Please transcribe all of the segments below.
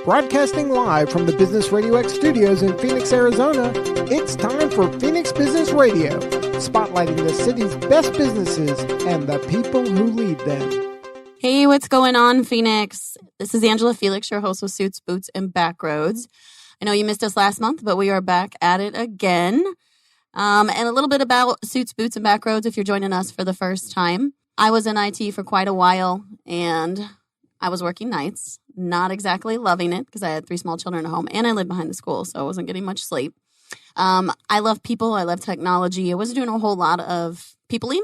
Broadcasting live from the Business Radio X studios in Phoenix, Arizona, it's time for Phoenix Business Radio, spotlighting the city's best businesses and the people who lead them. Hey, what's going on, Phoenix? This is Angela Felix, your host with Suits, Boots, and Backroads. I know you missed us last month, but we are back at it again. And a little bit about Suits, Boots, and Backroads if you're joining us for the first time. I was in IT for quite a while, and I was working nights, not exactly loving it because I had 3 small children at home and I lived behind the school, so I wasn't getting much sleep. I love people. I love technology. I wasn't doing a whole lot of peopling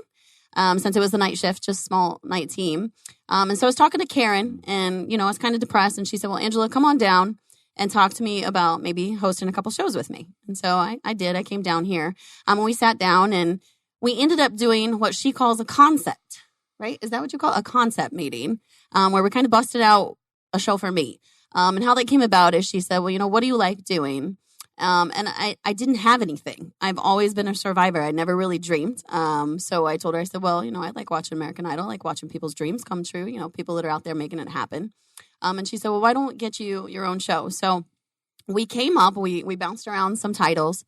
since it was the night shift, just small night team. And so I was talking to Karen and, I was kind of depressed. And she said, well, Angela, come on down and talk to me about maybe hosting a couple shows with me. And so I did. I came down here. And we sat down and we ended up doing what she calls a concept. Right? Is that what you call a concept meeting? Where we kind of busted out a show for me. And how that came about is she said, well, what do you like doing? And I didn't have anything. I've always been a survivor. I never really dreamed. So I told her, I said, well, I like watching American Idol. I like watching people's dreams come true, people that are out there making it happen. And she said, well, why don't get you your own show? So we came up, we bounced around some titles.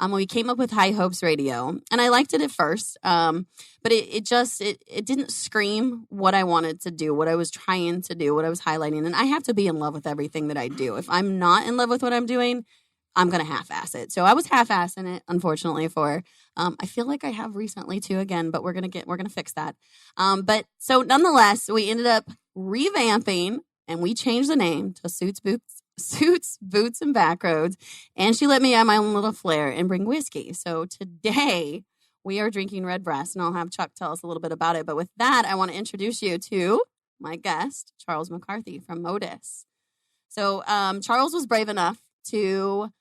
We came up with High Hopes Radio, and I liked it at first, but it didn't scream what I wanted to do, what I was trying to do, what I was highlighting. And I have to be in love with everything that I do. If I'm not in love with what I'm doing, I'm going to half-ass it. So I was half-assing it, unfortunately, I feel like I have recently too again, but we're going to fix that. But so nonetheless, we ended up revamping and we changed the name to Suits, Boots, and Backroads. And she let me add my own little flair and bring whiskey. So today we are drinking Red Breast, and I'll have Chuck tell us a little bit about it. But with that, I want to introduce you to my guest, Charles McCarthy from Modus. So Charles was brave enough to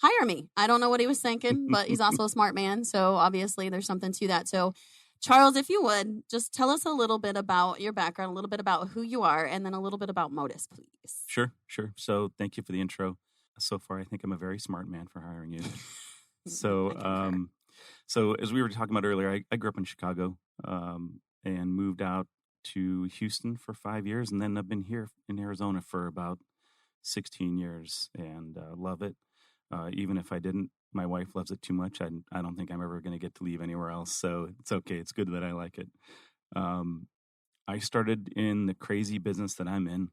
hire me. I don't know what he was thinking, but he's also a smart man. So obviously there's something to that. So Charles, if you would, just tell us a little bit about your background, a little bit about who you are, and then a little bit about Modus, please. Sure. So thank you for the intro. So far, I think I'm a very smart man for hiring you. So as we were talking about earlier, I grew up in Chicago and moved out to Houston for 5 years, and then I've been here in Arizona for about 16 years and love it. Even if I didn't, my wife loves it too much. I don't think I'm ever going to get to leave anywhere else. So it's okay. It's good that I like it. I started in the crazy business that I'm in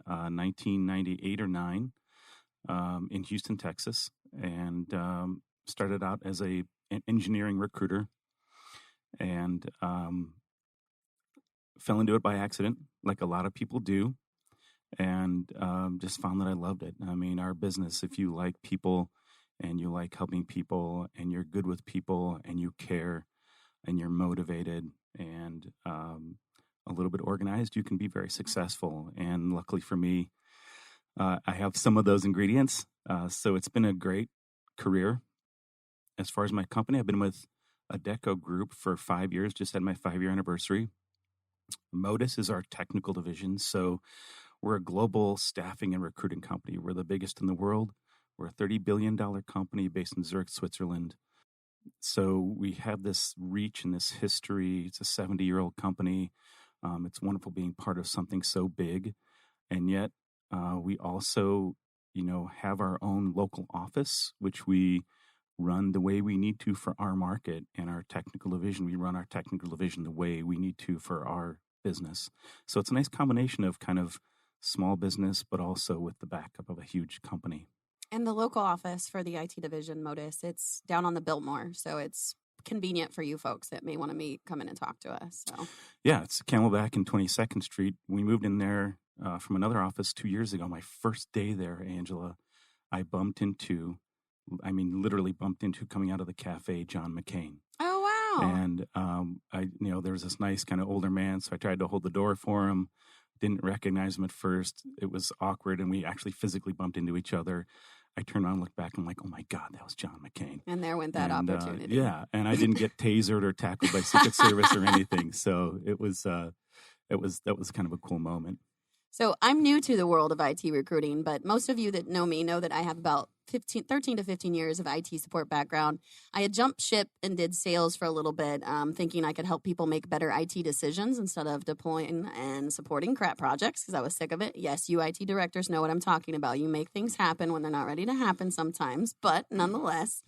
1998 or 9 in Houston, Texas, and started out as an engineering recruiter and fell into it by accident, like a lot of people do, and just found that I loved it. I mean, our business, if you like people and you like helping people and you're good with people and you care and you're motivated and a little bit organized, you can be very successful. And luckily for me, I have some of those ingredients. So it's been a great career. As far as my company, I've been with Adecco Group for 5 years, just had my 5-year anniversary. Modus is our technical division. So we're a global staffing and recruiting company. We're the biggest in the world. We're a $30 billion company based in Zurich, Switzerland. So we have this reach and this history. It's a 70-year-old company. It's wonderful being part of something so big. And yet we also, have our own local office, which we run the way we need to for our market. And our technical division, we run our technical division the way we need to for our business. So it's a nice combination of kind of small business, but also with the backup of a huge company. And the local office for the IT division, Modus, it's down on the Biltmore, so it's convenient for you folks that may want to come in and talk to us. So yeah, it's Camelback and 22nd Street. We moved in there from another office 2 years ago. My first day there, Angela, I literally bumped into coming out of the cafe, John McCain. Oh, wow. And there was this nice kind of older man, so I tried to hold the door for him. Didn't recognize him at first. It was awkward, and we actually physically bumped into each other. I turned around and looked back, and I'm like, oh my God, that was John McCain. And there went that opportunity. Yeah, and I didn't get tasered or tackled by Secret Service or anything. So it was kind of a cool moment. So I'm new to the world of IT recruiting, but most of you that know me know that I have about 13 to 15 years of IT support background. I had jumped ship and did sales for a little bit, thinking I could help people make better IT decisions instead of deploying and supporting crap projects because I was sick of it. Yes, you IT directors know what I'm talking about. You make things happen when they're not ready to happen sometimes, but nonetheless,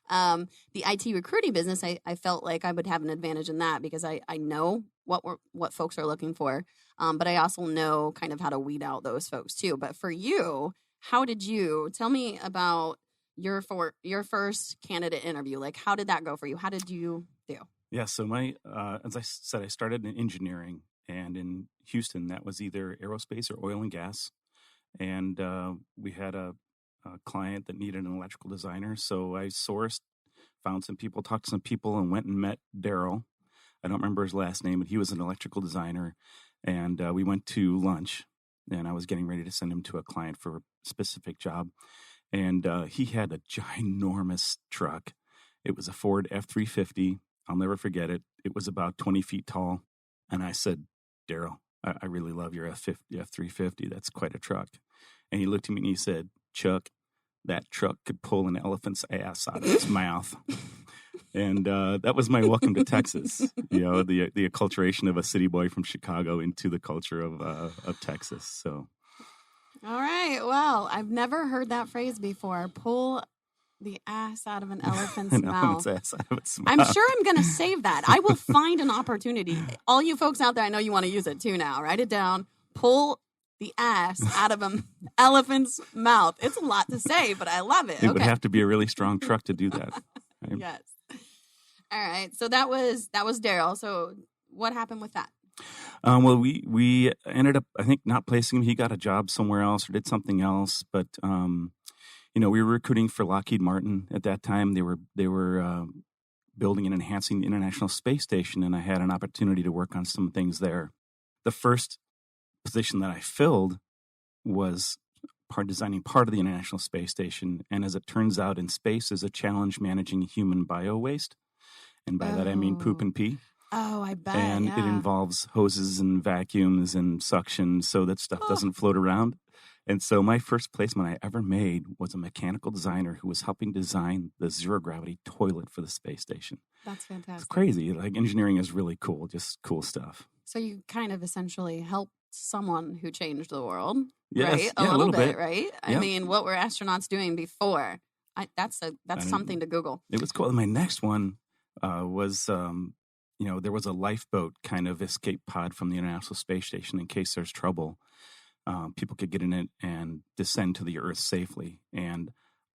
the IT recruiting business, I felt like I would have an advantage in that because I know what folks are looking for, but I also know kind of how to weed out those folks too. But for you, how did you tell me about your first candidate interview? Like, how did that go for you? How did you do? Yeah, so as I said, I started in engineering, and in Houston, that was either aerospace or oil and gas. And we had a client that needed an electrical designer, so I sourced, found some people, talked to some people, and went and met Daryl. I don't remember his last name, but he was an electrical designer, and we went to lunch. And I was getting ready to send him to a client for a specific job. And he had a ginormous truck. It was a Ford F-350. I'll never forget it. It was about 20 feet tall. And I said, Daryl, I really love your F-350. That's quite a truck. And he looked at me and he said, Chuck, that truck could pull an elephant's ass out of its mouth. And that was my welcome to Texas, the acculturation of a city boy from Chicago into the culture of Texas. So, all right. Well, I've never heard that phrase before. Pull the ass out of an elephant's mouth. Ass out of its mouth. I'm sure I'm going to save that. I will find an opportunity. All you folks out there, I know you want to use it too now. Write it down. Pull the ass out of an elephant's mouth. It's a lot to say, but I love it. It would have to be a really strong truck to do that. Right? Yes. All right. So that was Daryl. So what happened with that? Well, we ended up, I think, not placing him. He got a job somewhere else or did something else. But we were recruiting for Lockheed Martin at that time. They were building and enhancing the International Space Station, and I had an opportunity to work on some things there. The first position that I filled was designing part of the International Space Station, and as it turns out, in space is a challenge managing human bio-waste. And by that, I mean poop and pee. Oh, I bet. And it involves hoses and vacuums and suction so that stuff doesn't float around. And so my first placement I ever made was a mechanical designer who was helping design the zero-gravity toilet for the space station. That's fantastic. It's crazy. Like, engineering is really cool, just cool stuff. So you kind of essentially helped someone who changed the world, yes, right? Yeah, a little bit, right? Yep. I mean, what were astronauts doing before? That's something to Google. It was cool. My next one was, there was a lifeboat kind of escape pod from the International Space Station in case there's trouble. People could get in it and descend to the Earth safely. And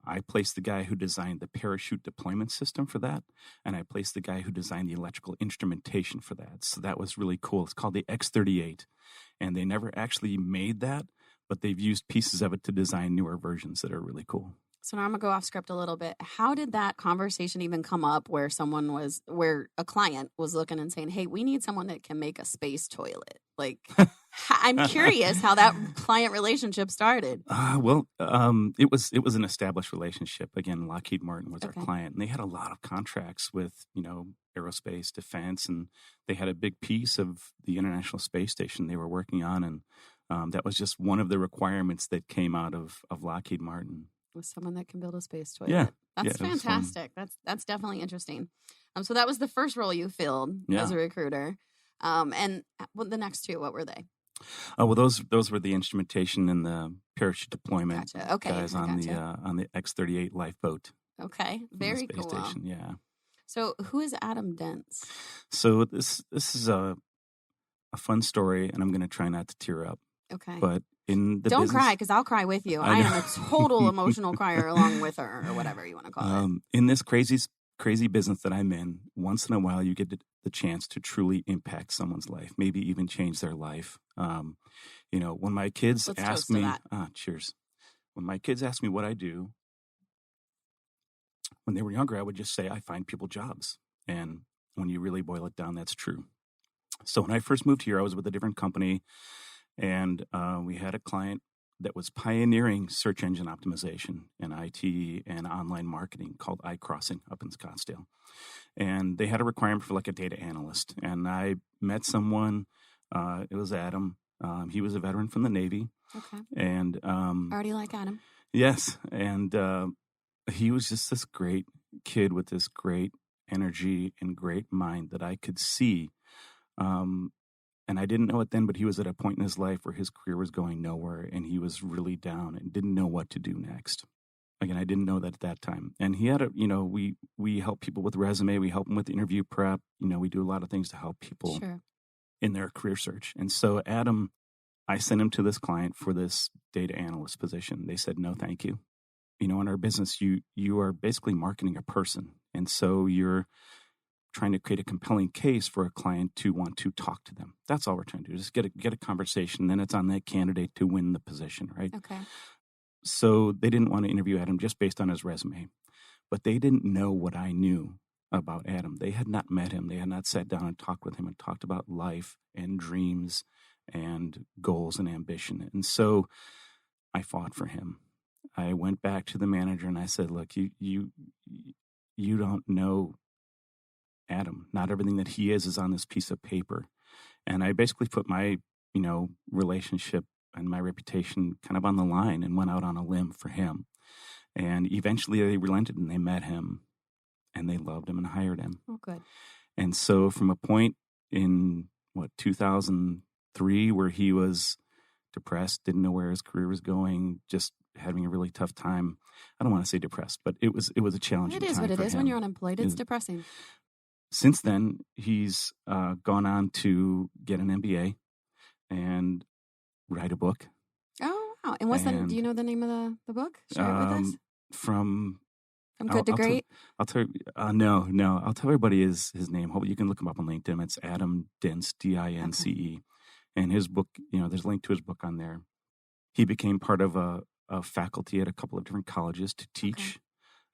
I placed the guy who designed the parachute deployment system for that. And I placed the guy who designed the electrical instrumentation for that. So that was really cool. It's called the X-38. And they never actually made that, but they've used pieces of it to design newer versions that are really cool. So now I'm going to go off script a little bit. How did that conversation even come up where a client was looking and saying, hey, we need someone that can make a space toilet? Like, I'm curious how that client relationship started. It was an established relationship. Again, Lockheed Martin was our client, and they had a lot of contracts with, aerospace, defense, and they had a big piece of the International Space Station they were working on, and that was just one of the requirements that came out of Lockheed Martin. With someone that can build a space toilet. Yeah. That's fantastic. That's definitely interesting. So that was the first role you filled as a recruiter. And the next two, what were they? Oh, well, those were the instrumentation and the parachute deployment guys on the X-38 lifeboat. Okay, very cool. Space Station, yeah. So who is Adam Dents? So this is a fun story, and I'm going to try not to tear up. Okay. But don't cry, because I'll cry with you. I am a total emotional crier along with her, or whatever you want to call it. In this crazy business that I'm in, once in a while you get the chance to truly impact someone's life, maybe even change their life. When my kids ask me, cheers. When my kids ask me what I do, when they were younger, I would just say I find people jobs. And when you really boil it down, that's true. So when I first moved here, I was with a different company. And we had a client that was pioneering search engine optimization and IT and online marketing called iCrossing up in Scottsdale. And they had a requirement for like a data analyst. And I met someone, it was Adam, He was a veteran from the Navy. Okay. And Already like Adam. yes, and he was just this great kid with this great energy and great mind that I could see. And I didn't know it then, but he was at a point in his life where his career was going nowhere and he was really down and didn't know what to do next. Again, I didn't know that at that time. And he had we help people with resume. We help them with interview prep. We do a lot of things to help people Sure. in their career search. And so Adam, I sent him to this client for this data analyst position. They said, no, thank you. In our business, you are basically marketing a person. And so you're trying to create a compelling case for a client to want to talk to them. That's all we're trying to do, just get a conversation. Then it's on that candidate to win the position, right? Okay. So they didn't want to interview Adam just based on his resume, but they didn't know what I knew about Adam. They had not met him. They had not sat down and talked with him and talked about life and dreams and goals and ambition. And so I fought for him. I went back to the manager and I said, look, you don't know Adam. Not everything that he is on this piece of paper. And I basically put my, relationship and my reputation kind of on the line and went out on a limb for him. And eventually they relented and they met him and they loved him and hired him. Oh, good. And so from a point in 2003 where he was depressed, didn't know where his career was going, just having a really tough time. I don't want to say depressed, but it was a challenging time. It is what it is him. when you're unemployed. It's depressing. Since then, he's gone on to get an MBA and write a book. Oh, wow. And what's do you know the name of the book? Share it with us. From Good to Great? I'll tell you, no. I'll tell everybody his name. Hopefully you can look him up on LinkedIn. It's Adam Dince, Dince. Okay. And his book, there's a link to his book on there. He became part of a faculty at a couple of different colleges to teach.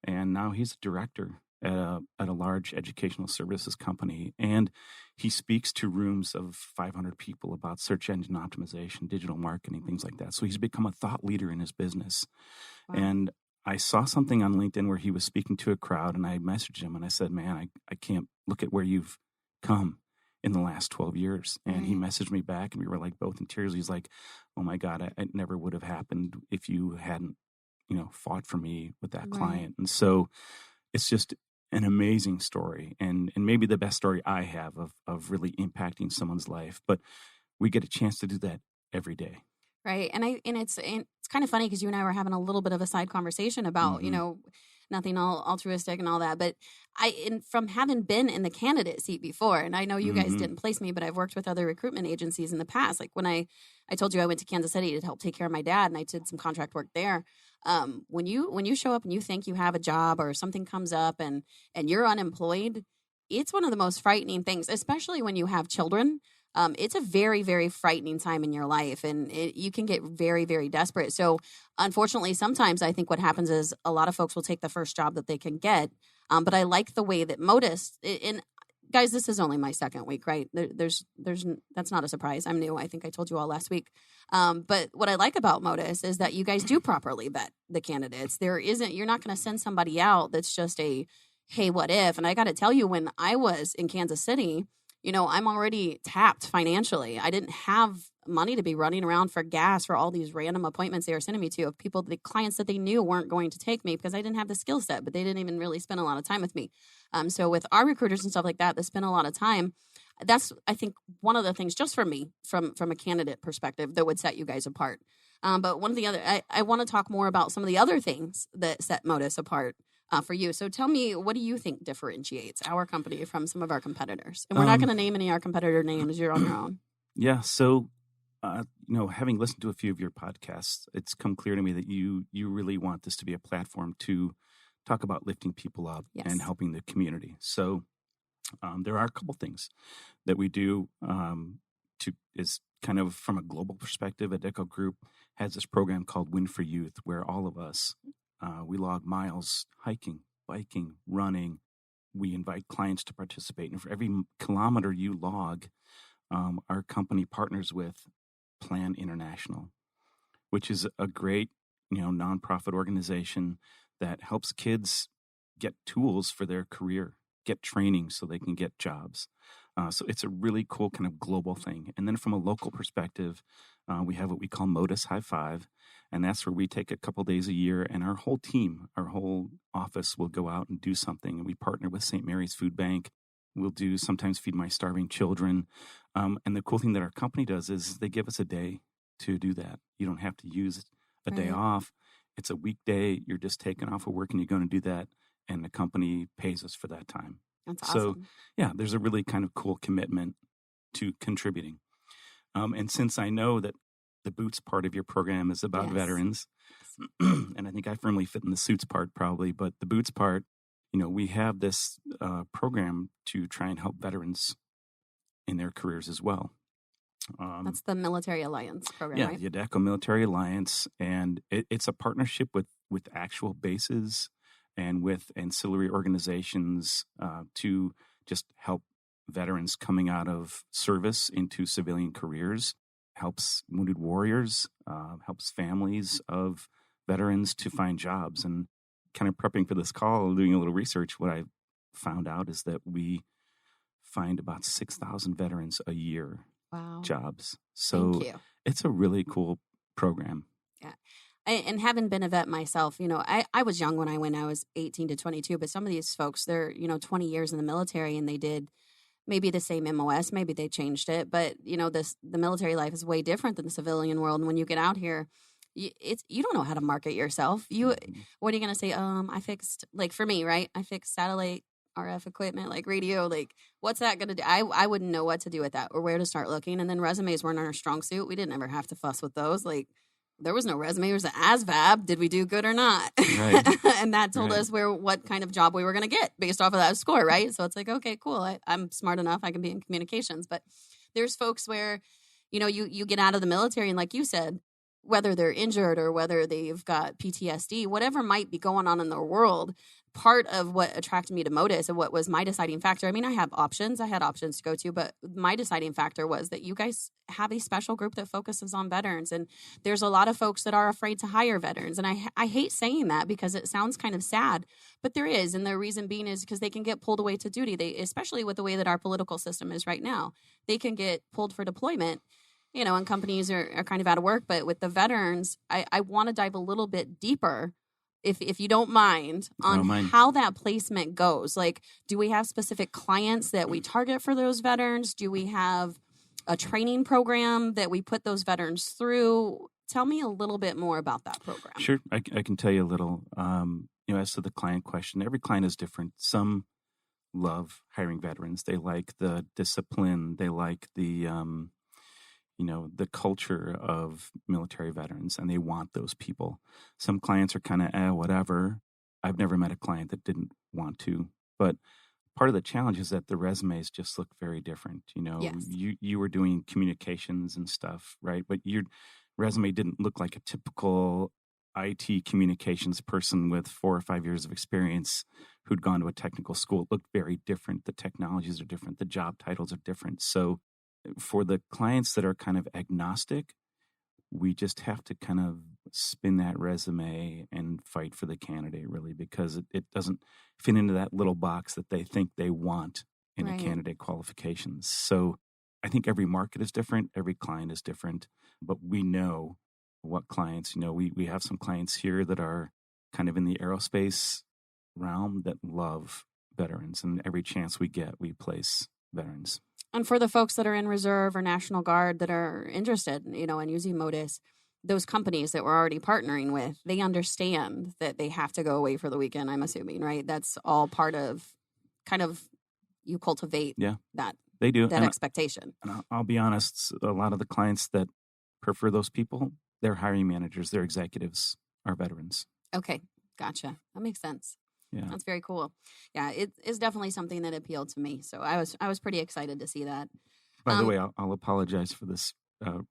Okay. And now he's a director at a large educational services company. And he speaks to rooms of 500 people about search engine optimization, digital marketing, things like that. So he's become a thought leader in his business. Wow. And I saw something on LinkedIn where he was speaking to a crowd, and I messaged him and I said, man, I can't look at where you've come in the last 12 years. And he messaged me back and we were like both in tears. He's like, oh my God, it never would have happened if you hadn't, fought for me with that client. And so it's just an amazing story and maybe the best story I have of really impacting someone's life. But we get a chance to do that every day. Right. And it's kind of funny because you and I were having a little bit of a side conversation about, nothing all altruistic and all that. But from having been in the candidate seat before, and I know you guys didn't place me, but I've worked with other recruitment agencies in the past. Like when I told you I went to Kansas City to help take care of my dad and I did some contract work there. When you show up and you think you have a job or something comes up and you're unemployed, it's one of the most frightening things, especially when you have children. It's a very, very frightening time in your life, and you can get very, very desperate. So, unfortunately, sometimes I think what happens is a lot of folks will take the first job that they can get. But I like the way that Modus, and guys, this is only my second week, right? There's that's not a surprise. I'm new. I think I told you all last week. But what I like about Modus is that you guys do properly vet the candidates. You're not going to send somebody out that's just a, hey, what if? And I got to tell you, when I was in Kansas City, I'm already tapped financially. I didn't have money to be running around for gas for all these random appointments they were sending me to of the clients that they knew weren't going to take me because I didn't have the skill set, but they didn't even really spend a lot of time with me. So with our recruiters and stuff like that spend a lot of time. That's, I think, one of the things just for me from a candidate perspective that would set you guys apart. But one of the other, I want to talk more about some of the other things that set Modus apart. For you. So tell me, what do you think differentiates our company from some of our competitors? And we're not going to name any of our competitor names. You're on your own. Yeah. So, having listened to a few of your podcasts, it's come clear to me that you really want this to be a platform to talk about lifting people up and helping the community. So there are a couple things that we do is kind of from a global perspective. Adecco Group has this program called Win for Youth, where all of us, we log miles, hiking, biking, running. We invite clients to participate. And for every kilometer you log, our company partners with Plan International, which is a great, nonprofit organization that helps kids get tools for their career get training so they can get jobs. So it's a really cool kind of global thing. And then from a local perspective, we have what we call Modus High Five. And that's where we take a couple days a year and our whole team, our whole office will go out and do something. And we partner with St. Mary's Food Bank. We'll do sometimes Feed My Starving Children. And the cool thing that our company does is they give us a day to do that. You don't have to use a day off. It's a weekday. You're just taking off of work and you're going to do that. And the company pays us for that time. That's awesome. So, yeah, there's a really kind of cool commitment to contributing. And since I know that the Boots part of your program is about veterans, and I think I firmly fit in the Suits part probably, but the Boots part, we have this program to try and help veterans in their careers as well. That's the Military Alliance program, right? The ADECO Military Alliance, and it's a partnership with actual bases and with ancillary organizations to just help veterans coming out of service into civilian careers, helps wounded warriors, helps families of veterans to find jobs. And kind of prepping for this call, doing a little research, what I found out is that we find about 6,000 veterans a year jobs. So it's a really cool program. Yeah. And having been a vet myself, I was young when I went. I was 18 to 22, but some of these folks, they're, 20 years in the military and they did maybe the same MOS, maybe they changed it, but the military life is way different than the civilian world. And when you get out here, you don't know how to market yourself. What are you going to say? I fixed, like for me, right? I fixed satellite RF equipment, like radio, like what's that going to do? I wouldn't know what to do with that or where to start looking. And then resumes weren't our strong suit. We didn't ever have to fuss with those. Like there was no resume. It was an ASVAB. Did we do good or not? Right. And that told us what kind of job we were going to get based off of that score, right? So it's like, okay, cool. I'm smart enough. I can be in communications. But there's folks where, you get out of the military and like you said, whether they're injured or whether they've got PTSD, whatever might be going on in their world, part of what attracted me to Modus and what was my deciding factor. I mean, I have options. I had options to go to, but my deciding factor was that you guys have a special group that focuses on veterans. And there's a lot of folks that are afraid to hire veterans. And I hate saying that because it sounds kind of sad, but there is. And the reason being is because they can get pulled away to duty. They, especially with the way that our political system is right now, they can get pulled for deployment. And companies are kind of out of work. But with the veterans, I want to dive a little bit deeper, if you don't mind, on how that placement goes. Like, do we have specific clients that we target for those veterans? Do we have a training program that we put those veterans through? Tell me a little bit more about that program. Sure. I can tell you a little. As to the client question, every client is different. Some love hiring veterans. They like the discipline. They like the culture of military veterans, and they want those people. Some clients are kind of, whatever. I've never met a client that didn't want to. But part of the challenge is that the resumes just look very different. Yes. You were doing communications and stuff, right? But your resume didn't look like a typical IT communications person with 4 or 5 years of experience who'd gone to a technical school. It looked very different. The technologies are different. The job titles are different. So for the clients that are kind of agnostic, we just have to kind of spin that resume and fight for the candidate, really, because it doesn't fit into that little box that they think they want in a candidate qualifications. So I think every market is different. Every client is different. But we know what clients, we have some clients here that are kind of in the aerospace realm that love veterans. And every chance we get, we place veterans. And for the folks that are in Reserve or National Guard that are interested, in using Modus, those companies that we're already partnering with, they understand that they have to go away for the weekend, I'm assuming, right? That's all part of kind of you cultivate that. They do. That expectation. And I'll be honest, a lot of the clients that prefer those people, their hiring managers, their executives are veterans. Okay. Gotcha. That makes sense. Yeah. That's very cool. Yeah, it is definitely something that appealed to me. So I was pretty excited to see that. By the way, I'll apologize for this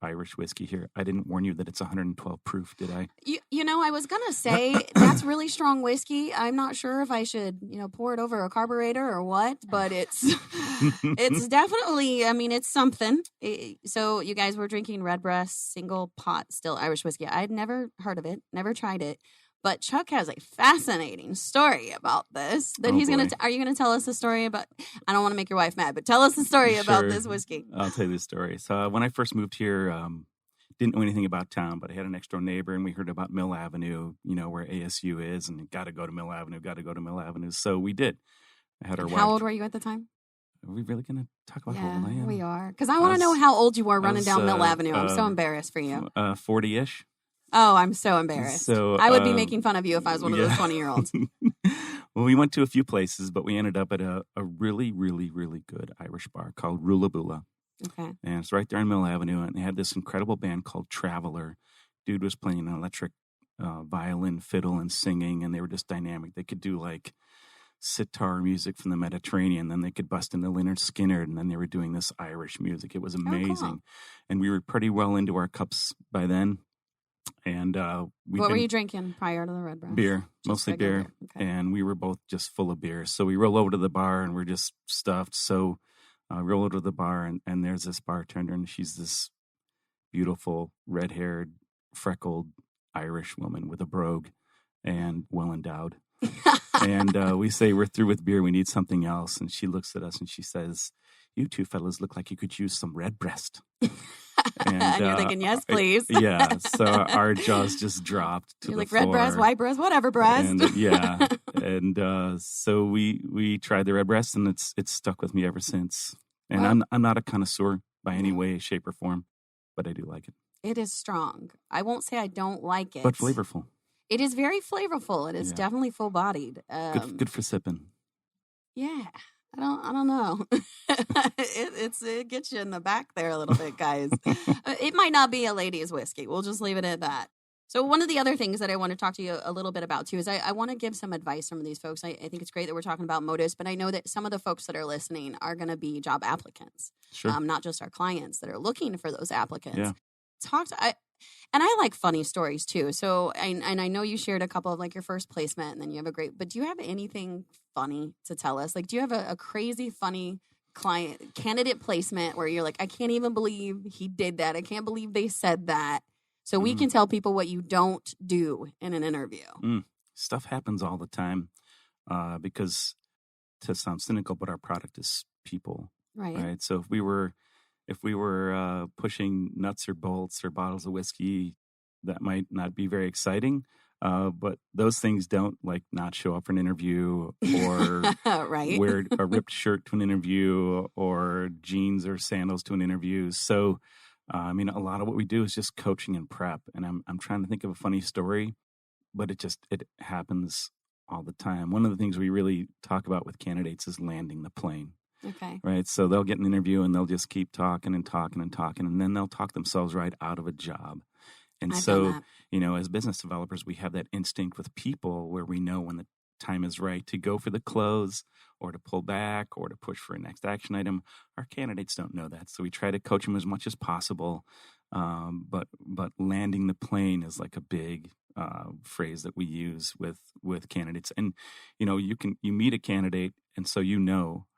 Irish whiskey here. I didn't warn you that it's 112 proof, did I? I was going to say that's really strong whiskey. I'm not sure if I should, pour it over a carburetor or what, but it's definitely, it's something. So you guys were drinking Redbreast single pot still Irish whiskey. I'd never heard of it, never tried it. But Chuck has a fascinating story about this that Oh, he's going boy. to, are you going to tell us the story about, I don't want to make your wife mad, but tell us the story about Sure. this whiskey. I'll tell you the story. So when I first moved here, didn't know anything about town, but I had an next door neighbor and we heard about Mill Avenue, where ASU is, and got to go to Mill Avenue. So we did. I had our wife. How old were you at the time? Are we really going to talk about how Yeah, old I am? we are. Because I want to know how old you were running down Mill was, Avenue. I'm so embarrassed for you. 40-ish. Oh, I'm so embarrassed. So, I would be making fun of you if I was one of those 20-year-olds. Well, we went to a few places, but we ended up at a really, really, really good Irish bar called Rulabula. Okay. And it's right there on Mill Avenue. And they had this incredible band called Traveler. Dude was playing an electric violin, fiddle, and singing. And they were just dynamic. They could do like sitar music from the Mediterranean. Then they could bust into Lynyrd Skynyrd. And then they were doing this Irish music. It was amazing. Cool. And we were pretty well into our cups by then. And what were you drinking prior to the Red Breast? Beer, mostly beer. Okay. And we were both just full of beer. So we roll over to the bar and we're just stuffed. So roll over to the bar and there's this bartender and she's this beautiful, red-haired, freckled Irish woman with a brogue and well endowed. And we say, we're through with beer. We need something else. And she looks at us and she says, you two fellas look like you could use some Red Breast. And you're thinking, yes, please. Yeah. So our jaws just dropped to you're the like, floor. Red Breast, White Breast, whatever breast. And, yeah. And so we tried the Red Breast and it's stuck with me ever since. And Well, I'm not a connoisseur by any way, shape, or form, but I do like it. it is strong. I won't say I don't like it. But flavorful. It is very flavorful. It is definitely full-bodied. Good for sipping. Yeah. I don't know. It gets you in the back there a little bit, guys. It might not be a lady's whiskey. We'll just leave it at that. So one of the other things that I want to talk to you a little bit about too is I want to give some advice from these folks. I think it's great that we're talking about motives, but I know that some of the folks that are listening are going to be job applicants, Sure. not just our clients that are looking for those applicants. Yeah. And I like funny stories too. So, and I know you shared a couple of like your first placement and then you have but do you have anything funny to tell us? Like, do you have a crazy funny candidate placement where you're like, I can't even believe he did that. I can't believe they said that. So we can tell people what you don't do in an interview. Stuff happens all the time because, to sound cynical, but our product is people. Right. So if we were pushing nuts or bolts or bottles of whiskey, that might not be very exciting. But those things don't like not show up for an interview or right. wear a ripped shirt to an interview or jeans or sandals to an interview. So, a lot of what we do is just coaching and prep. And I'm trying to think of a funny story, but it happens all the time. One of the things we really talk about with candidates is landing the plane. Okay. Right. So they'll get an interview and they'll just keep talking and talking and talking. And then they'll talk themselves right out of a job. And I've so, done that. as business developers, we have that instinct with people where we know when the time is right to go for the close or to pull back or to push for a next action item. Our candidates don't know that. So we try to coach them as much as possible. But landing the plane is like a big phrase that we use with candidates. And, you meet a candidate and so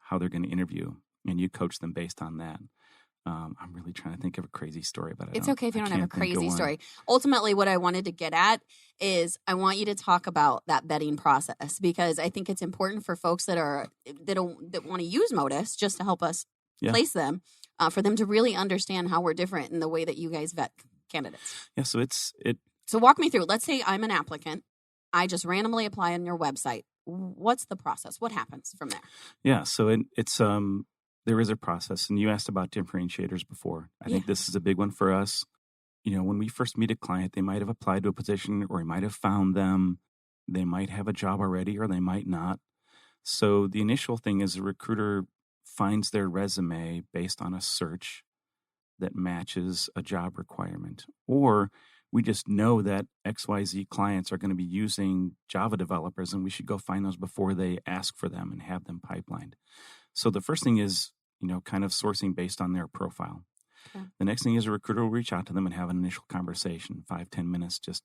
how they're going to interview and you coach them based on that. I'm really trying to think of a crazy story, but it's okay if you don't have a crazy story. Ultimately, what I wanted to get at is I want you to talk about that vetting process because I think it's important for folks that want to use Modus just to help us place them, for them to really understand how we're different in the way that you guys vet candidates. Yeah, so So walk me through. Let's say I'm an applicant. I just randomly apply on your website. What's the process? What happens from there? Yeah, so it's there is a process, and you asked about differentiators before. I think this is a big one for us. When we first meet a client, they might have applied to a position or we might have found them. They might have a job already or they might not. So the initial thing is a recruiter finds their resume based on a search that matches a job requirement. Or we just know that XYZ clients are going to be using Java developers and we should go find those before they ask for them and have them pipelined. So the first thing is, kind of sourcing based on their profile. Okay. The next thing is a recruiter will reach out to them and have an initial conversation, 5-10 minutes, just,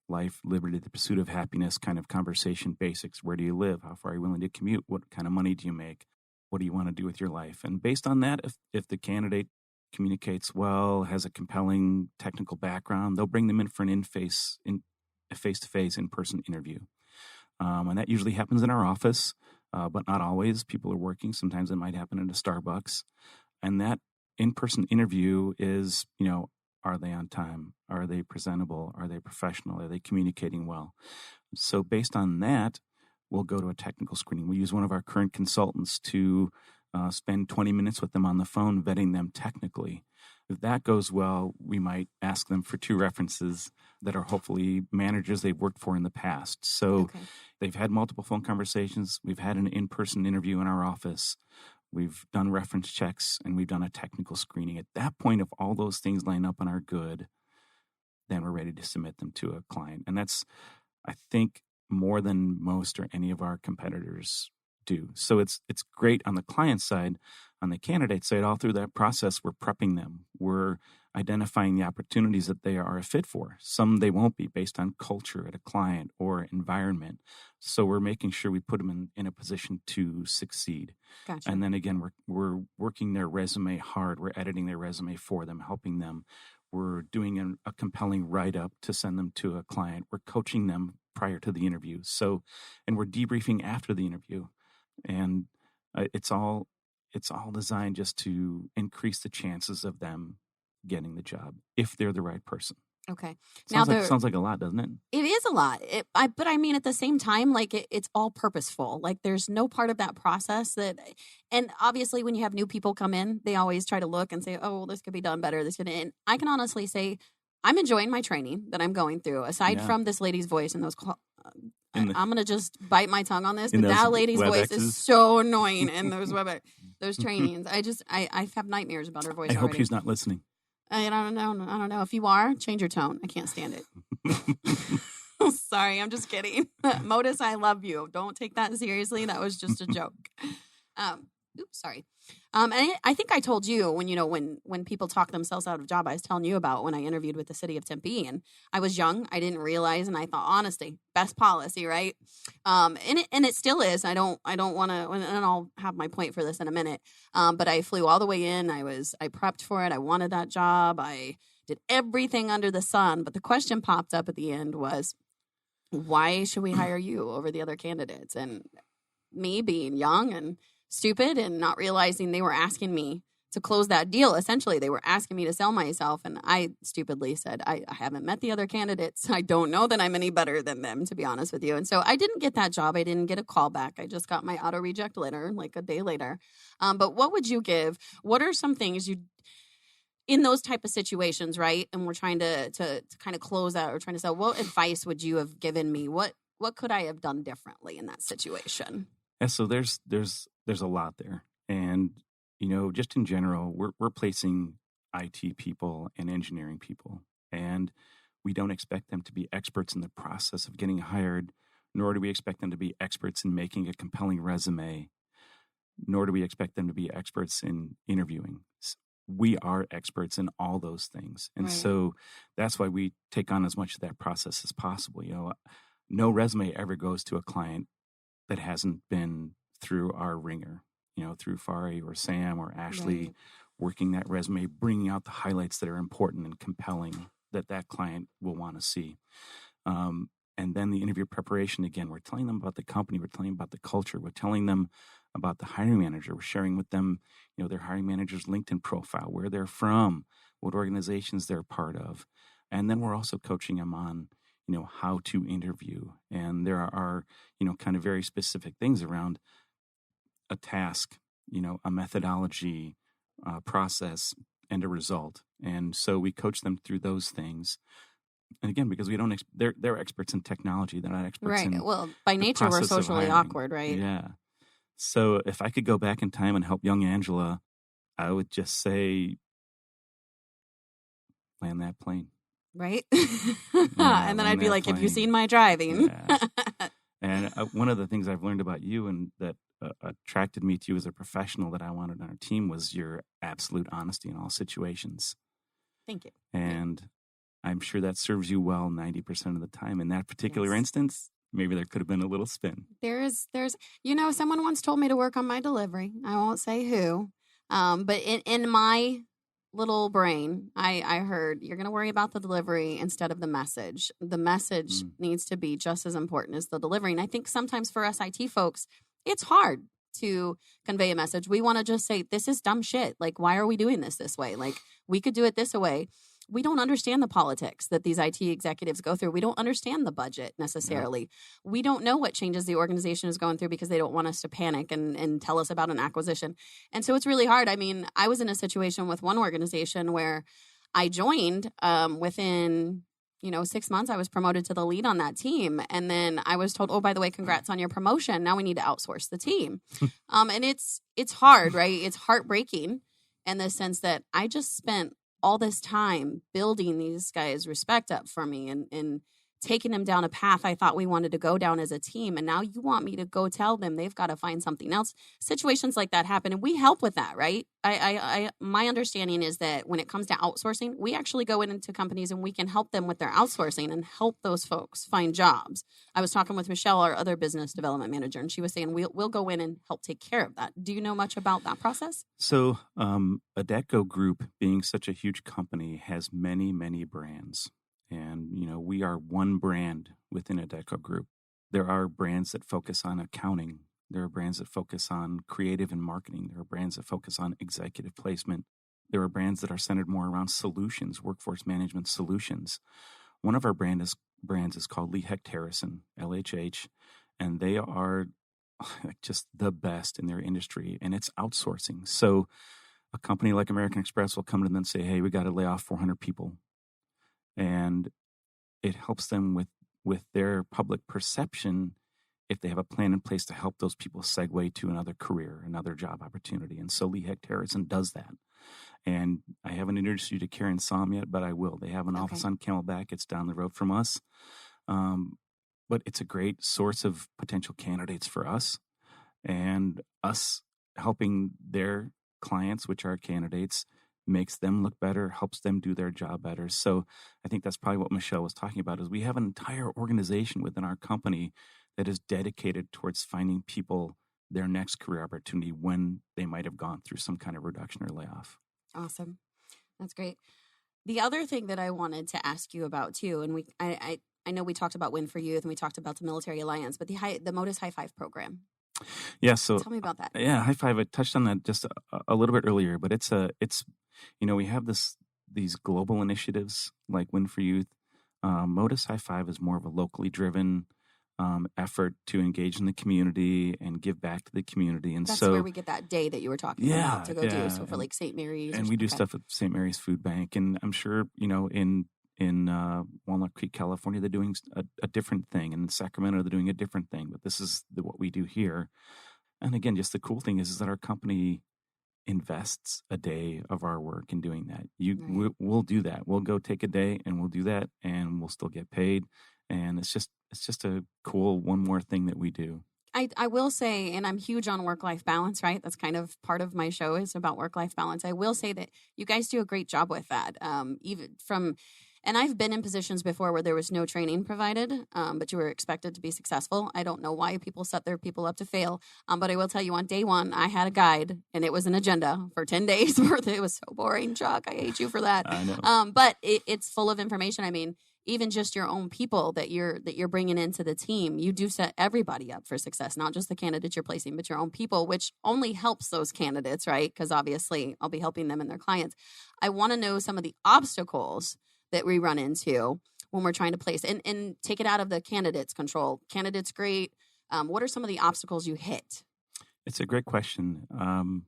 life, liberty, the pursuit of happiness kind of conversation basics. Where do you live? How far are you willing to commute? What kind of money do you make? What do you want to do with your life? And based on that, if the candidate communicates well, has a compelling technical background, they'll bring them in for an a face-to-face in-person interview. And that usually happens in our office, but not always. People are working. Sometimes it might happen at a Starbucks. And that in-person interview is, are they on time? Are they presentable? Are they professional? Are they communicating well? So based on that, we'll go to a technical screening. We use one of our current consultants to spend 20 minutes with them on the phone, vetting them technically. If that goes well, we might ask them for 2 references that are hopefully managers they've worked for in the past. So they've had multiple phone conversations. We've had an in-person interview in our office. We've done reference checks, and we've done a technical screening. At that point, if all those things line up and are good, then we're ready to submit them to a client. And that's, I think, more than most or any of our competitors do. So it's great on the client side. On the candidate side, all through that process, we're prepping them. We're identifying the opportunities that they are a fit for. Some they won't be based on culture at a client or environment. So we're making sure we put them in a position to succeed. Gotcha. And then again, we're working their resume hard. We're editing their resume for them, helping them. We're doing a compelling write-up to send them to a client. We're coaching them prior to the interview. So, and we're debriefing after the interview. And it's all designed just to increase the chances of them getting the job if they're the right person. Okay. Sounds like a lot, doesn't it? It is a lot. But I mean, at the same time, like it's all purposeful. Like there's no part of that process and obviously when you have new people come in, they always try to look and say, oh, well, this could be done better. And I can honestly say I'm enjoying my training that I'm going through, aside from this lady's voice and those I'm going to just bite my tongue on this, but that lady's voice is so annoying in those those trainings. I have nightmares about her voice. I hope she's not listening. I don't know. If you are, change your tone. I can't stand it. Sorry, I'm just kidding. Modus, I love you. Don't take that seriously. That was just a joke. Sorry. And I think I told you when people talk themselves out of a job, I was telling you about when I interviewed with the city of Tempe, and I was young. I didn't realize, and I thought, honesty, best policy, right? And it still is. I don't want to, and I'll have my point for this in a minute. But I flew all the way in. I prepped for it. I wanted that job. I did everything under the sun. But the question popped up at the end was, why should we hire you over the other candidates? And me being young and stupid and not realizing they were asking me to close that deal. Essentially, they were asking me to sell myself. And I stupidly said, I haven't met the other candidates. I don't know that I'm any better than them, to be honest with you. And so I didn't get that job. I didn't get a call back. I just got my auto reject letter like a day later. But what would you give? What are some things in those type of situations, right? And we're trying to kind of close out or trying to sell. What advice would you have given me? What could I have done differently in that situation? Yeah, so there's a lot there. And, just in general, we're placing IT people and engineering people. And we don't expect them to be experts in the process of getting hired, nor do we expect them to be experts in making a compelling resume, nor do we expect them to be experts in interviewing. We are experts in all those things. And so that's why we take on as much of that process as possible. No resume ever goes to a client that hasn't been through our ringer, through Fari or Sam or Ashley, working that resume, bringing out the highlights that are important and compelling that client will want to see. And then the interview preparation, again, we're telling them about the company, we're telling them about the culture, we're telling them about the hiring manager, we're sharing with them, their hiring manager's LinkedIn profile, where they're from, what organizations they're part of. And then we're also coaching them on how to interview. And there are, kind of very specific things around a task, a methodology, process, and a result. And so we coach them through those things. And again, because we don't, they're experts in technology. They're not experts in well, by nature, we're socially awkward, right? Yeah. So if I could go back in time and help young Angela, I would just say, land that plane. Right? And then I'd be like, have you seen my driving? Yeah. And one of the things I've learned about you and that attracted me to you as a professional that I wanted on our team was your absolute honesty in all situations. Thank you. And I'm sure that serves you well 90% of the time. In that particular instance, maybe there could have been a little spin. There's someone once told me to work on my delivery. I won't say who. But in my little brain, I heard you're going to worry about the delivery instead of the message. The message needs to be just as important as the delivery. And I think sometimes for us IT folks, it's hard to convey a message. We want to just say, this is dumb shit. Like, why are we doing this way? Like, we could do it this way. We don't understand the politics that these IT executives go through. We don't understand the budget necessarily. Yeah. We don't know what changes the organization is going through because they don't want us to panic and tell us about an acquisition. And so it's really hard. I mean, I was in a situation with one organization where I joined within 6 months, I was promoted to the lead on that team. And then I was told, oh, by the way, congrats on your promotion. Now we need to outsource the team. And it's hard, right? It's heartbreaking in the sense that I just spent all this time building these guys' respect up for me and taking them down a path I thought we wanted to go down as a team. And now you want me to go tell them they've got to find something else. Situations like that happen, and we help with that, right? My understanding is that when it comes to outsourcing, we actually go into companies and we can help them with their outsourcing and help those folks find jobs. I was talking with Michelle, our other business development manager, and she was saying we'll go in and help take care of that. Do you know much about that process? So Adecco Group, being such a huge company, has many, many brands. And, we are one brand within Adecco Group. There are brands that focus on accounting. There are brands that focus on creative and marketing. There are brands that focus on executive placement. There are brands that are centered more around solutions, workforce management solutions. One of our brands is called Lee Hecht Harrison, LHH, and they are just the best in their industry, and it's outsourcing. So a company like American Express will come to them and say, hey, we got to lay off 400 people. And it helps them with their public perception if they have a plan in place to help those people segue to another career, another job opportunity. And so Lee Hecht Harrison does that. And I haven't introduced you to Karen Somm yet, but I will. They have an office on Camelback. It's down the road from us. But it's a great source of potential candidates for us, and us helping their clients, which are candidates, makes them look better, helps them do their job better. So I think that's probably what Michelle was talking about, is we have an entire organization within our company that is dedicated towards finding people their next career opportunity when they might have gone through some kind of reduction or layoff. Awesome. That's great. The other thing that I wanted to ask you about too, and I know we talked about Win for Youth and we talked about the Military Alliance, but the Modus High Five program. Yeah, so tell me about that. Yeah, High Five. I touched on that just a little bit earlier, but it's we have these global initiatives like Win for Youth. Modus High Five is more of a locally driven effort to engage in the community and give back to the community, and that's where we get that day that you were talking about to go do. So for like St. Mary's, and we do stuff at St. Mary's Food Bank, and I'm sure in Walnut Creek, California, they're doing a different thing. And in Sacramento, they're doing a different thing. But this is what we do here. And again, just the cool thing is that our company invests a day of our work in doing that. We'll do that. We'll go take a day and we'll do that, and we'll still get paid. And it's just a cool one more thing that we do. I will say, and I'm huge on work-life balance, right? That's kind of part of my show is about work-life balance. I will say that you guys do a great job with that. And I've been in positions before where there was no training provided, but you were expected to be successful. I don't know why people set their people up to fail. But I will tell you, on day one, I had a guide, and it was an agenda for 10 days worth. It was so boring, Chuck. I hate you for that. I know. But it's full of information. I mean, even just your own people that you're bringing into the team, you do set everybody up for success, not just the candidates you're placing, but your own people, which only helps those candidates, right? Because obviously I'll be helping them and their clients. I want to know some of the obstacles that we run into when we're trying to place and take it out of the candidate's control. Candidates, great. What are some of the obstacles you hit? It's a great question. Probably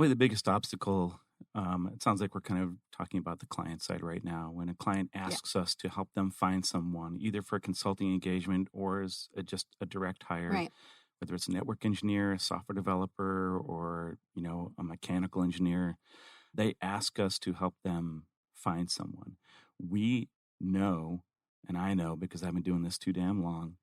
the biggest obstacle, it sounds like we're kind of talking about the client side right now. When a client asks us to help them find someone, either for a consulting engagement or as just a direct hire, right, whether it's a network engineer, a software developer, or a mechanical engineer, they ask us to help them find someone. We know, and I know because I've been doing this too damn long,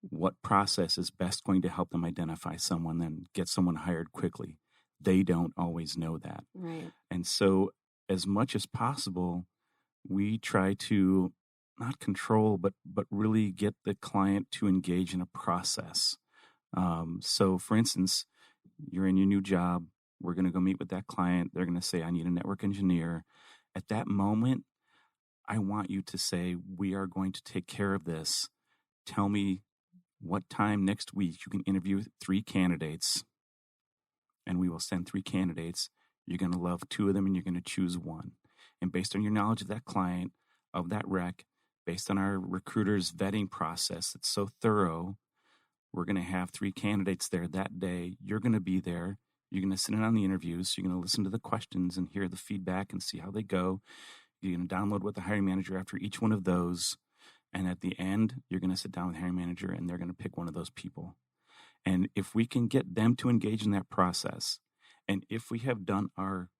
what process is best going to help them identify someone and get someone hired quickly. They don't always know that. Right. And so as much as possible, we try to not control, but really get the client to engage in a process. So for instance, you're in your new job, We're going to go meet with that client. They're going to say, I need a network engineer. At that moment, I want you to say, we are going to take care of this. Tell me what time next week you can interview 3 candidates, and we will send 3 candidates. You're going to love 2 of them, and you're going to choose 1. And based on your knowledge of that client, of that rec, based on our recruiter's vetting process that's so thorough, we're going to have 3 candidates there that day. You're going to be there. You're going to sit in on the interviews. You're going to listen to the questions and hear the feedback and see how they go. You're going to download with the hiring manager after each one of those. And at the end, you're going to sit down with the hiring manager, and they're going to pick one of those people. And if we can get them to engage in that process, and if we have done our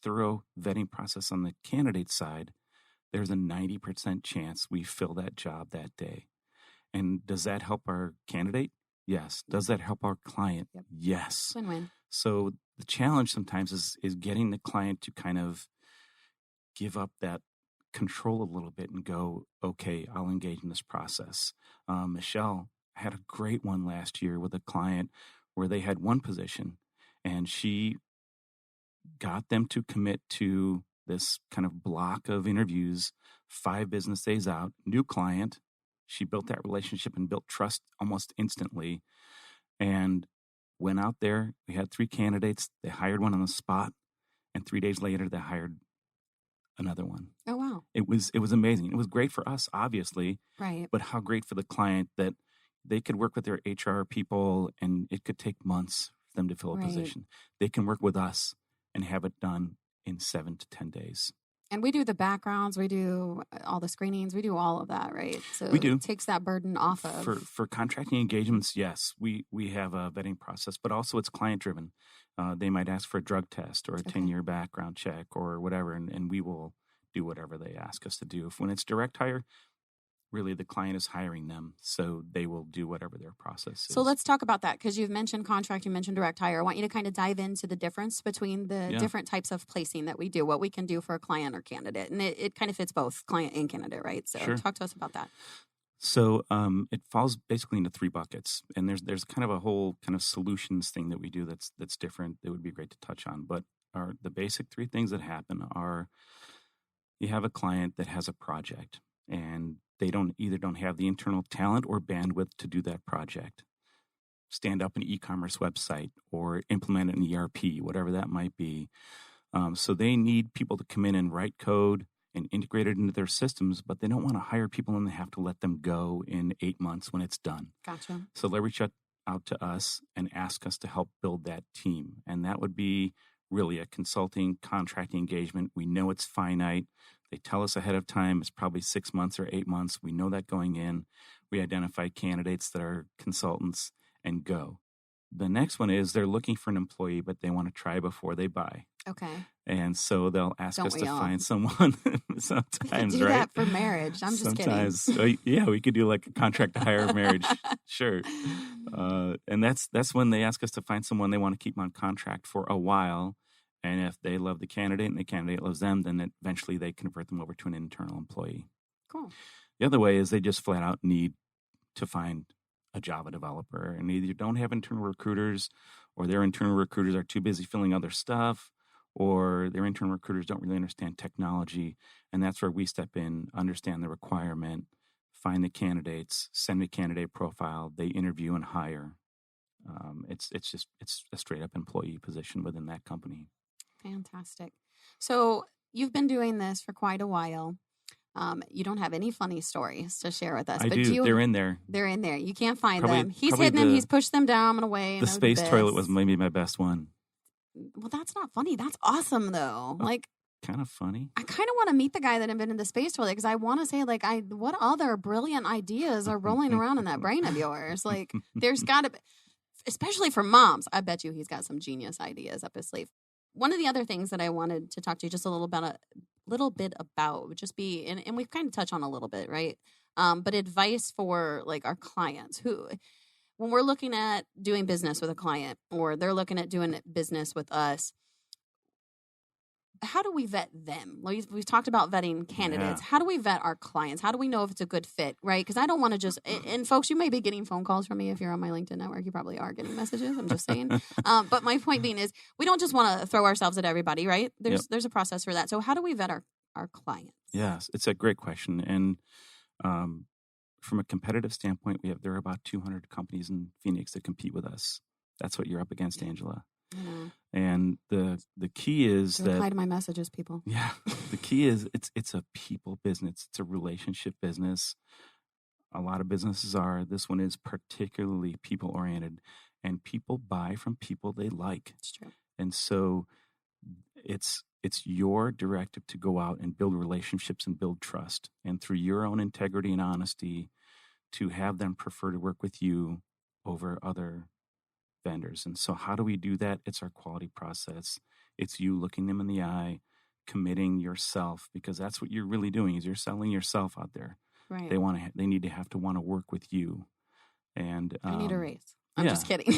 thorough vetting process on the candidate side, there's a 90% chance we fill that job that day. And does that help our candidate? Yes. Does that help our client? Yep. Yes. Win-win. So the challenge sometimes is getting the client to kind of give up that control a little bit and go, okay, I'll engage in this process. Michelle had a great one last year with a client where they had one position, and she got them to commit to this kind of block of interviews 5 business days out, new client. She built that relationship and built trust almost instantly, and went out there. We had 3 candidates. They hired one on the spot, and 3 days later, they hired another one. Oh, wow. It was amazing. It was great for us, obviously, Right. but how great for the client that they could work with their HR people, and it could take months for them to fill a Right. position. They can work with us and have it done in 7 to 10 days. And we do the backgrounds, we do all the screenings, we do all of that, right? So We do. It takes that burden off of. For contracting engagements, yes, we have a vetting process, but also it's client driven. They might ask for a drug test or a Okay. 10-year background check or whatever, and we will do whatever they ask us to do. When it's direct hire, really the client is hiring them, so they will do whatever their process is. So let's talk about that, because you've mentioned contract, you mentioned direct hire. I want you to kind of dive into the difference between the Yeah. different types of placing that we do, what we can do for a client or candidate. And it kind of fits both client and candidate, right? So Sure. talk to us about that. So it falls basically into 3 buckets, and there's kind of a whole kind of solutions thing that we do that's different. That would be great to touch on, but the basic 3 things that happen are: you have a client that has a project, and they don't have the internal talent or bandwidth to do that project. Stand up an e-commerce website or implement an ERP, whatever that might be. So they need people to come in and write code and integrate it into their systems, but they don't want to hire people and they have to let them go in 8 months when it's done. Gotcha. So they reach out to us and ask us to help build that team. And that would be really a consulting contracting engagement. We know it's finite. They tell us ahead of time it's probably 6 months or 8 months. We know that going in. We identify candidates that are consultants and go. The next one is they're looking for an employee, but they want to try before they buy. Okay. And so they'll ask Don't us we to all? find someone We sometimes, could do right? that for marriage. I'm just kidding. Sometimes, yeah, we could do like a contract to hire marriage. Sure. And that's when they ask us to find someone they want to keep on contract for a while. And if they love the candidate and the candidate loves them, then eventually they convert them over to an internal employee. Cool. The other way is they just flat out need to find a Java developer, and either don't have internal recruiters, or their internal recruiters are too busy filling other stuff, or their internal recruiters don't really understand technology. And that's where we step in, understand the requirement, find the candidates, send a candidate profile, they interview and hire. It's a straight up employee position within that company. Fantastic. So you've been doing this for quite a while. You don't have any funny stories to share with us. I but do. They're in there. They're in there. You can't find Probably- them. He's probably hidden them. the- He's pushed them down and away. The and they're space toilet was best. maybe my best one. Well, that's not funny. That's awesome, though. Oh. Like, Kind of funny. I kind of want to meet the guy that invented the space toilet, because I want to say, like, what other brilliant ideas are rolling around in that brain of yours? Like, there's got to be, especially for moms. I bet you he's got some genius ideas up his sleeve. One of the other things that I wanted to talk to you just a little bit about would just be, and we've kind of touched on a little bit, right? But advice for like our clients who, when we're looking at doing business with a client or they're looking at doing business with us, how do we vet them? We've talked about vetting candidates. Yeah. How do we vet our clients? How do we know if it's a good fit, right? Because I don't want to just, and folks, you may be getting phone calls from me if you're on my LinkedIn network. You probably are getting messages. I'm just saying. But my point being is we don't just want to throw ourselves at everybody, right? There's a process for that. So how do we vet our clients? Yes, it's a great question. And from a competitive standpoint, there are about 200 companies in Phoenix that compete with us. That's what you're up against, Angela. I know. And the key is that reply to my messages, people. Yeah, the key is it's a people business. It's a relationship business. A lot of businesses are. This one is particularly people oriented, and people buy from people they like. It's true. And so it's your directive to go out and build relationships and build trust, and through your own integrity and honesty, to have them prefer to work with you over other vendors. And so how do we do that? It's our quality process. It's you looking them in the eye, committing yourself, because that's what you're really doing is you're selling yourself out there. Right. They need to have to want to work with you. And I need a raise. I'm yeah. just kidding.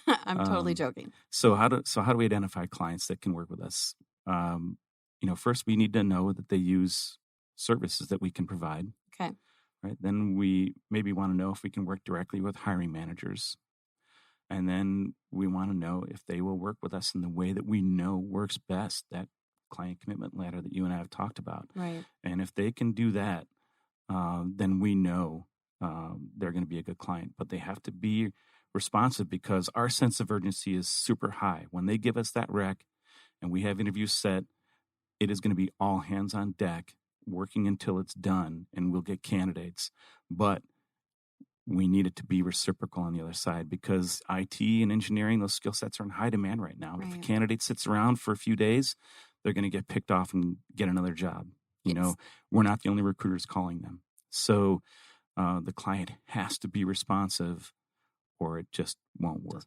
I'm totally joking. So how do we identify clients that can work with us? First we need to know that they use services that we can provide. Okay. Right. Then we maybe want to know if we can work directly with hiring managers. And then we want to know if they will work with us in the way that we know works best, that client commitment ladder that you and I have talked about. Right. And if they can do that, then we know they're going to be a good client. But they have to be responsive because our sense of urgency is super high. When they give us that rec and we have interviews set, it is going to be all hands on deck, working until it's done, and we'll get candidates. But we need it to be reciprocal on the other side because IT and engineering, those skill sets are in high demand right now. Right. If a candidate sits around for a few days, they're going to get picked off and get another job. We're not the only recruiters calling them. So the client has to be responsive or it just won't work.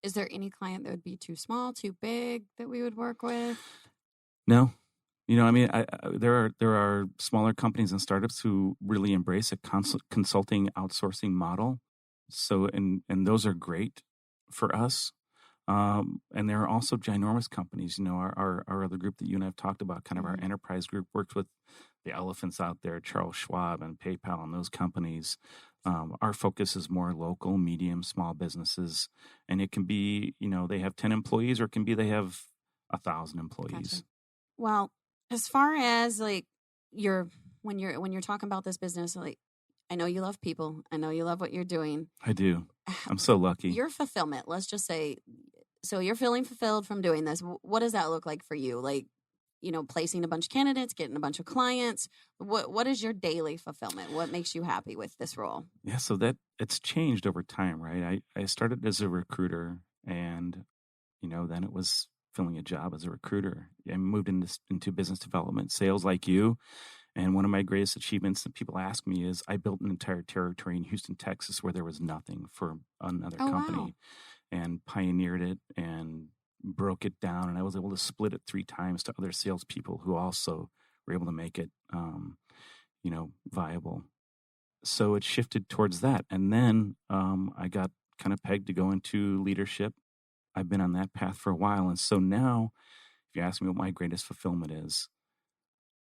Is there any client that would be too small, too big that we would work with? No. There are smaller companies and startups who really embrace a consulting outsourcing model. So, and those are great for us. And there are also ginormous companies. Our other group that you and I have talked about, kind of our enterprise group, works with the elephants out there, Charles Schwab and PayPal and those companies. Our focus is more local, medium, small businesses. And it can be, they have 10 employees or it can be they have 1,000 employees. Gotcha. Well, as far as when you're talking about this business, I know you love people. I know you love what you're doing. I do. I'm so lucky. Your fulfillment, let's just say, so you're feeling fulfilled from doing this. What does that look like for you? Placing a bunch of candidates, getting a bunch of clients. What is your daily fulfillment? What makes you happy with this role? Yeah, so that it's changed over time, right? I started as a recruiter and, then it was filling a job as a recruiter. I moved into business development, sales like you. And one of my greatest achievements that people ask me is I built an entire territory in Houston, Texas, where there was nothing for another company. Wow. And pioneered it and broke it down. And I was able to split it 3 times to other salespeople who also were able to make it, viable. So it shifted towards that. And then I got kind of pegged to go into leadership. I've been on that path for a while. And so now, if you ask me what my greatest fulfillment is,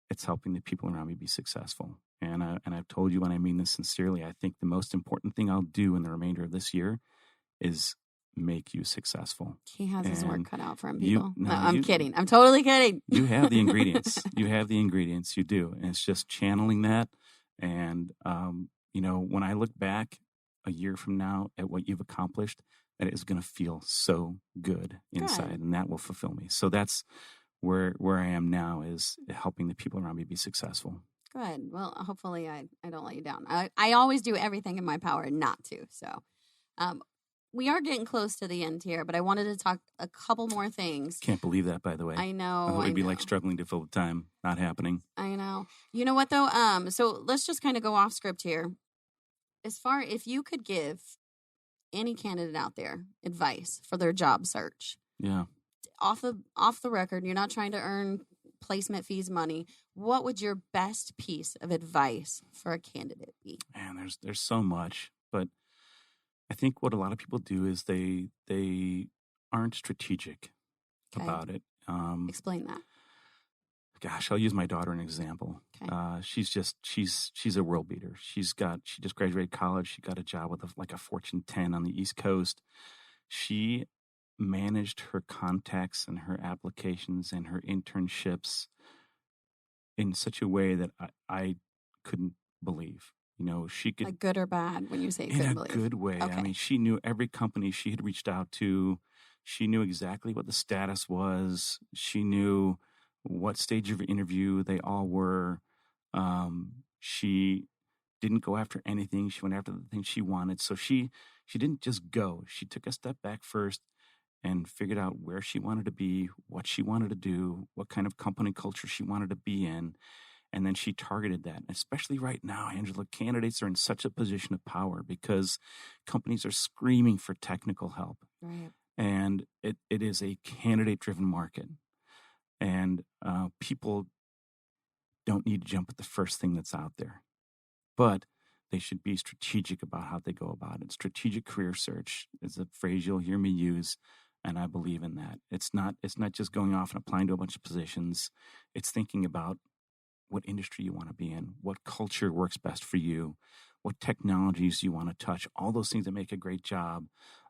it's helping the people around me be successful. And I've told you, and I mean this sincerely, I think the most important thing I'll do in the remainder of this year is make you successful. He has his work cut out for him, people. I'm kidding. I'm totally kidding. You have the ingredients. You do. And it's just channeling that. And, when I look back a year from now at what you've accomplished, that is going to feel so good inside. And that will fulfill me. So that's where I am now, is helping the people around me be successful. Good. Well, hopefully I don't let you down. I always do everything in my power not to. So we are getting close to the end here, but I wanted to talk a couple more things. Can't believe that, by the way. I know. I thought we'd be like struggling to fill the time. Not happening. I know. You know what, though? So let's just kind of go off script here. If you could give any candidate out there advice for their job search. Yeah. Off the record, you're not trying to earn placement fees money. What would your best piece of advice for a candidate be? Man, there's so much, but I think what a lot of people do is they aren't strategic about it. Explain that. Gosh, I'll use my daughter as an example. Okay. She's a world beater. She just graduated college. She got a job with a Fortune 10 on the East Coast. She managed her contacts and her applications and her internships in such a way that I couldn't believe. She could, Like good or bad when you say in couldn't a believe. good way. Okay. I mean, she knew every company she had reached out to. She knew exactly what the status was. She knew what stage of interview they all were. She didn't go after anything. She went after the things she wanted. So she didn't just go. She took a step back first and figured out where she wanted to be, what she wanted to do, what kind of company culture she wanted to be in. And then she targeted that. And especially right now, Angela, candidates are in such a position of power because companies are screaming for technical help. Right. And it is a candidate-driven market. And people don't need to jump at the first thing that's out there. But they should be strategic about how they go about it. Strategic career search is a phrase you'll hear me use, and I believe in that. It's not just going off and applying to a bunch of positions. It's thinking about what industry you want to be in, what culture works best for you, what technologies you want to touch, all those things that make a great job,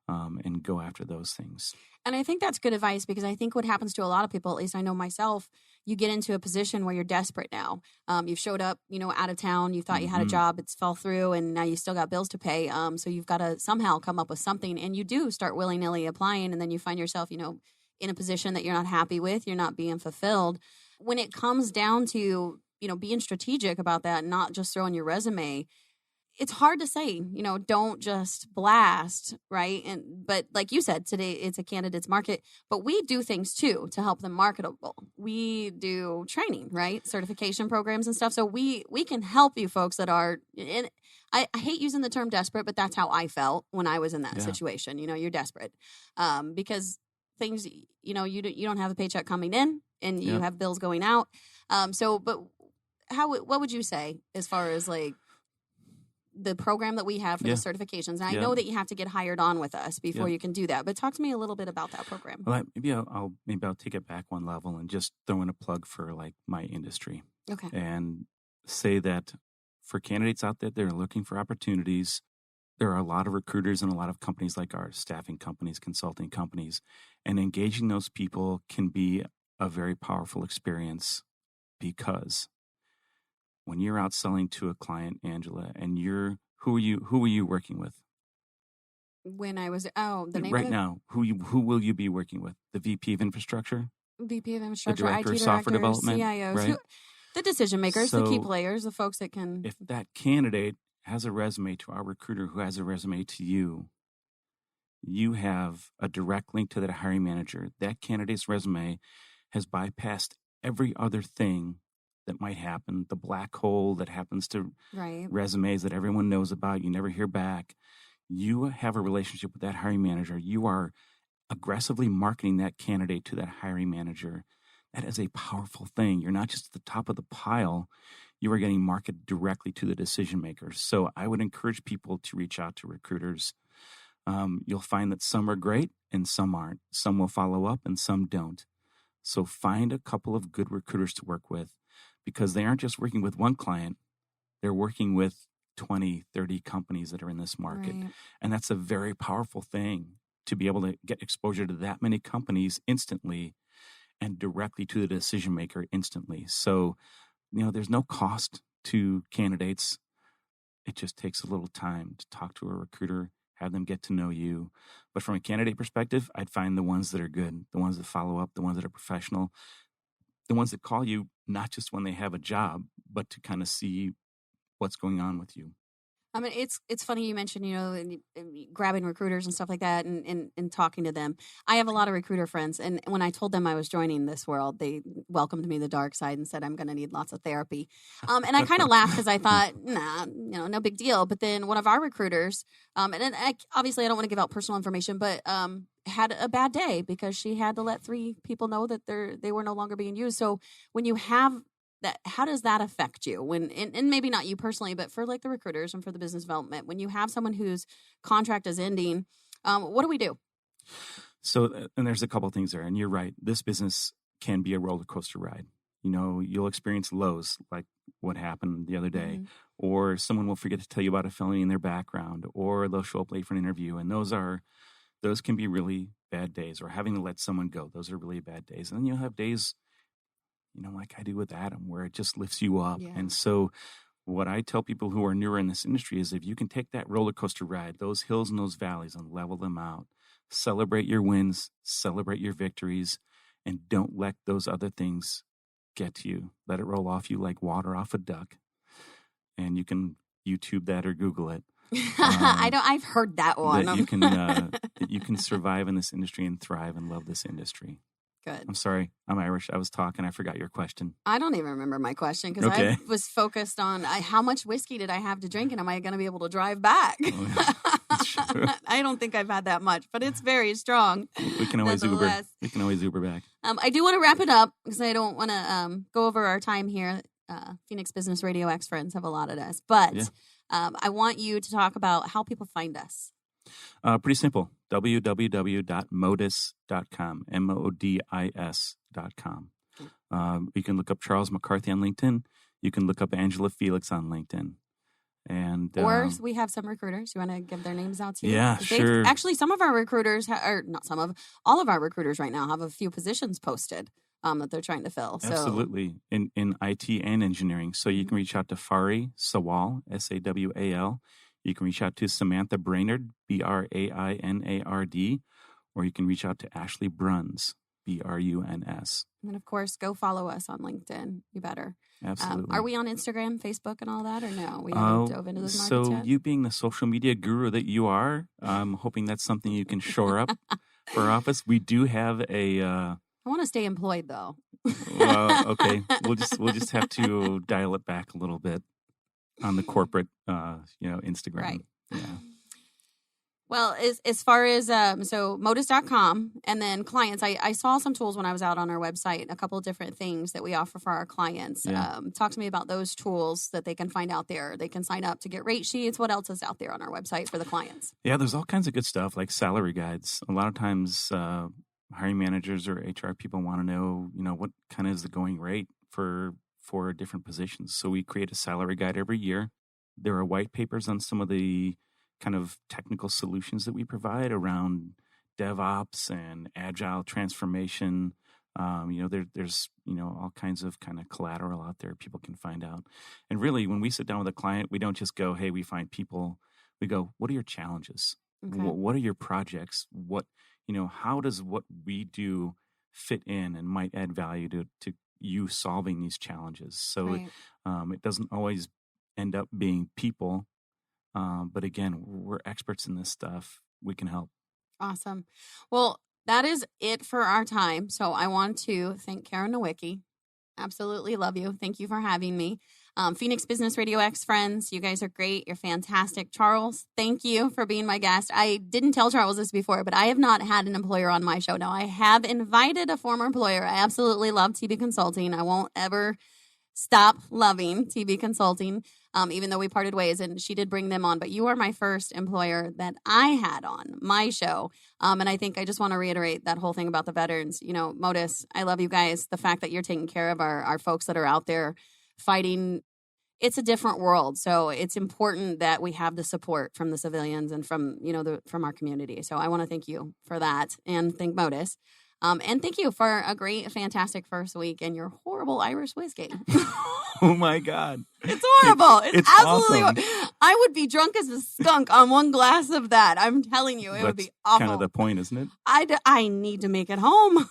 and go after those things. And I think that's good advice because I think what happens to a lot of people, at least I know myself, you get into a position where you're desperate now. You've showed up, out of town. You thought you had a job. It's fell through and now you still got bills to pay. So you've got to somehow come up with something and you do start willy-nilly applying and then you find yourself, in a position that you're not happy with. You're not being fulfilled. When it comes down to, being strategic about that, not just throwing your resume, it's hard to say, don't just blast, right? But like you said, today it's a candidate's market, but we do things too to help them marketable. We do training, right? Certification programs and stuff. So we can help you folks that are, and I hate using the term desperate, but that's how I felt when I was in that situation. You're desperate because things, you don't have a paycheck coming in and you have bills going out. But what would you say as far as like, the program that we have for the certifications. And I know that you have to get hired on with us before you can do that. But talk to me a little bit about that program. Well, maybe I'll take it back one level and just throw in a plug for like my industry. Okay. And say that for candidates out there that are looking for opportunities, there are a lot of recruiters and a lot of companies like ours, staffing companies, consulting companies, and engaging those people can be a very powerful experience because when you're out selling to a client, Angela, and who are you working with? When I was the name right of it? Now, who will you be working with? The VP of Infrastructure, VP of Infrastructure, the Director IT of Software directors, Development, CIOs, right? The decision makers, the key players, the folks that can. If that candidate has a resume to our recruiter who has a resume to you, you have a direct link to that hiring manager. That candidate's resume has bypassed every other thing that might happen, the black hole that happens to resumes that everyone knows about, you never hear back. You have a relationship with that hiring manager. You are aggressively marketing that candidate to that hiring manager. That is a powerful thing. You're not just at the top of the pile. You are getting marketed directly to the decision makers. So I would encourage people to reach out to recruiters. You'll find that some are great and some aren't. Some will follow up and some don't. So find a couple of good recruiters to work with, because they aren't just working with one client, they're working with 20, 30 companies that are in this market. Right. And that's a very powerful thing, to be able to get exposure to that many companies instantly and directly to the decision maker instantly. So, there's no cost to candidates. It just takes a little time to talk to a recruiter, have them get to know you. But from a candidate perspective, I'd find the ones that are good, the ones that follow up, the ones that are professional, the ones that call you not just when they have a job, but to kind of see what's going on with you. I mean, it's funny you mentioned, and grabbing recruiters and stuff like that and talking to them. I have a lot of recruiter friends. And when I told them I was joining this world, they welcomed me the dark side and said, I'm going to need lots of therapy. And I kind of laughed because I thought, no big deal. But then one of our recruiters, obviously I don't want to give out personal information, but had a bad day because she had to let 3 people know that they were no longer being used. So when you have that, how does that affect you when, and maybe not you personally, but for like the recruiters and for the business development, when you have someone whose contract is ending, what do we do? So, and there's a couple of things there, and you're right. This business can be a roller coaster ride. you'll experience lows like what happened the other day, Mhm. or someone will forget to tell you about a felony in their background, or they'll show up late for an interview. And those can be really bad days, or having to let someone go. Those are really bad days. And then you'll have days, like I do with Adam, where it just lifts you up. Yeah. And so what I tell people who are newer in this industry is if you can take that roller coaster ride, those hills and those valleys, and level them out, celebrate your wins, celebrate your victories, and don't let those other things get to you. Let it roll off you like water off a duck. And you can YouTube that or Google it. I've heard that one. That you can survive in this industry and thrive and love this industry. Good. I'm sorry. I'm Irish. I was talking. I forgot your question. I don't even remember my question because I was focused on how much whiskey did I have to drink and am I going to be able to drive back? I don't think I've had that much, but it's very strong. We can always Uber. We can always Uber back. I do want to wrap it up because I don't want to go over our time here. Phoenix Business Radio X friends have allotted us, but I want you to talk about how people find us. Pretty simple. www.modis.com. MODIS.com. You can look up Charles McCarthy on LinkedIn. You can look up Angela Felix on LinkedIn. And or we have some recruiters. You want to give their names out to you? Yeah, sure. Actually, some of our recruiters, all of our recruiters right now have a few positions posted that they're trying to fill. Absolutely. In IT and engineering. So you can reach out to Fari Sawal, Sawal. You can reach out to Samantha Brainerd, Brainard, or you can reach out to Ashley Bruns, Bruns. And then, of course, go follow us on LinkedIn. You better. Absolutely. Are we on Instagram, Facebook, and all that, or no? We haven't dove into those markets yet? You being the social media guru that you are, I'm hoping that's something you can shore up for our office. We do have a... I want to stay employed, though. Well, okay. We'll just have to dial it back a little bit on the corporate, Instagram. Right. Yeah. Well, as far as, so modis.com and then clients, I saw some tools when I was out on our website, a couple of different things that we offer for our clients. Yeah. Talk to me about those tools that they can find out there. They can sign up to get rate sheets. What else is out there on our website for the clients? Yeah, there's all kinds of good stuff like salary guides. A lot of times hiring managers or HR people want to know, what kind of is the going rate for different positions. So we create a salary guide every year. There are white papers on some of the kind of technical solutions that we provide around DevOps and agile transformation. There's all kinds of kind of collateral out there people can find out. And really, when we sit down with a client, we don't just go, hey, we find people. We go, what are your challenges? Okay. What are your projects? How does what we do fit in and might add value to you solving these challenges? So Right. It doesn't always end up being people. But again, we're experts in this stuff. We can help. Awesome. Well, that is it for our time. So I want to thank Karen Nowicki. Absolutely love you. Thank you for having me. Phoenix Business Radio X friends, you guys are great. You're fantastic. Charles, thank you for being my guest. I didn't tell Charles this before, but I have not had an employer on my show. Now, I have invited a former employer. I absolutely love TB Consulting. I won't ever stop loving TB Consulting, even though we parted ways, and she did bring them on. But you are my first employer that I had on my show. And I think I just want to reiterate that whole thing about the veterans. Modis, I love you guys. The fact that you're taking care of our folks that are out there fighting, it's a different world. So it's important that we have the support from the civilians and from, from our community. So I want to thank you for that and thank Modis. And thank you for a great, fantastic first week and your horrible Irish whiskey. Oh, my God. It's horrible. It's absolutely awesome. I would be drunk as a skunk on one glass of that. I'm telling you, it would be awful. Kind of the point, isn't it? I need to make it home.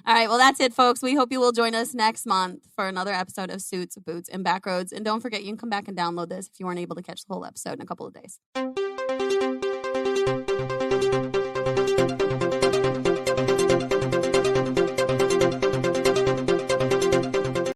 All right. Well, that's it, folks. We hope you will join us next month for another episode of Suits, Boots, and Backroads. And don't forget, you can come back and download this if you weren't able to catch the whole episode in a couple of days.